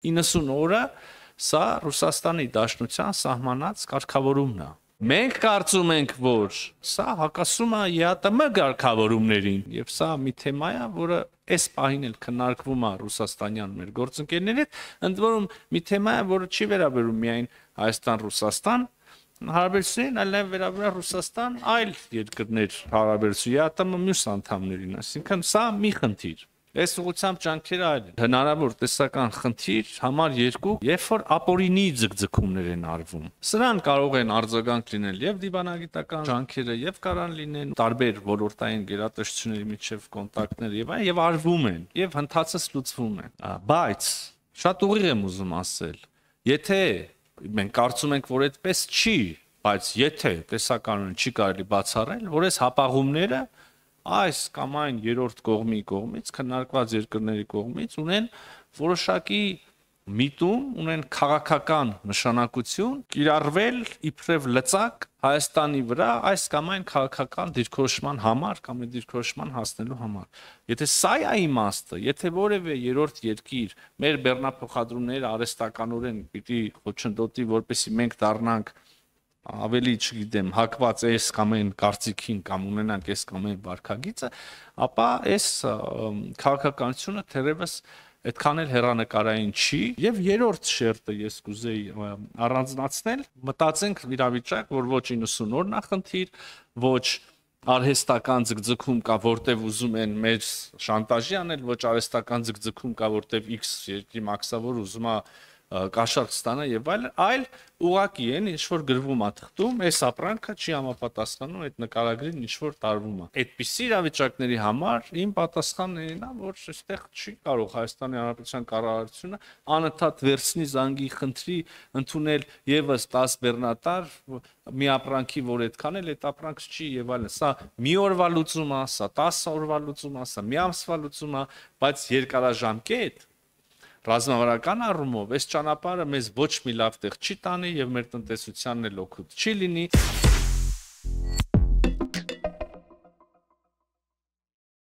90 օրը սա Ռուսաստանի Դաշնության սահմանած կարգավորումն է։ Մենք կարծում ենք, որ սա հակասում է ԵԱՏՄ կարգավորումներին, եւ սա մի թեմա է, որը այս պահին էլ քննարկվում է ռուսաստանյան մեր գործընկերների հետ, ընդ որում մի թեմա է, որը չի վերաբերում միայն Հայաստան-Ռուսաստան հարաբերություններին, այլ նաև վերաբերում է Ռուսաստան այլ երկրներ հարաբերություն ԵԱՏՄ մյուս անդամներին, այսինքն սա մի խնդիր։ Այս ուղղությամբ ջանքերը այլ են։ Հնարավոր տեսական խնդիր համար 2, երբ որ ապօրինի ձգձգումներ են արվում։ Սրան կարող են արձագանք լինել եւ դիվանագիտական ջանքերը, եւ կարան լինեն տարբեր ոլորտային գերատեսչությունների միջև կոնտակտներ եւ այլն, եւ արվում են, եւ հնդածս լուծվում են։ Բայց շատ ուղիղ եմ ուզում ասել, եթե մենք կարծում ենք, որ այդպես չի, բայց եթե տեսականորեն չի կարելի բացառել, որ այս հապաղումները այս կամ այն երրորդ կողմի կողմից, քննարկված երկրների կողմից ունեն որոշակի միտում, ունեն քաղաքական նշանակություն, կիրառվել իբրև լծակ Հայաստանի վրա այս կամ այն քաղաքական դիրքորոշման համար կամ այդ դիրքորոշման հասնելու համար։ Եթե սա է իմաստը, եթե որևէ երրորդ երկիր մեր բեռնափոխադրումները արհեստականորեն պիտի խոչընդոտի, որպեսզի մենք դառնանք ավելի, չգիտեմ, հակված այս կամ այն կարծիքին կամ ունենանք այս կամ այն վարքագիծը, ապա այս քաղաքականությունը թերևս այդքան էլ հեռանկարային չի, եւ երրորդ շերտը ես կուզեի առանձնացնել, մտածենք իրավիճակ, որ ոչ 90 օրն է խնդիր, ոչ արհեստական ձգձգում կա, որտեվ ուզում են մեզ շանտաժի անել, ոչ արհեստական ձգձգում կա, որտեվ X երկրի մաքսավոր ուզում է կաշառք ստանա եւ այլ ուղակի են ինչ որ գրվում է թղթում, այս ապրանքը չի համապատասխանում այդ նկարագրին ինչ որ տարվում է։ Այդպիսի իրավիճակների համար իմ պատասխանն է, որ այստեղ չի կարող Հայաստանի Հանրապետության կառավարությունը անընդհատ վերցնի զանգի խնդրի ընդունել եւս 10 բեռնատար մի ապրանքի, որ այդքան էլ այդ ապրանքը չի եւ այլն։ Սա մի օրվա լուծում է, սա 10 օրվա լուծում է, սա մի ամսվա լուծում է, բայց երկարաժամկետ ռազմավարական առումով այս ճանապարհը մեզ ոչ մի լավ տեղ չի տանի եւ մեր տնտեսությանն էլ օգուտ չի լինի։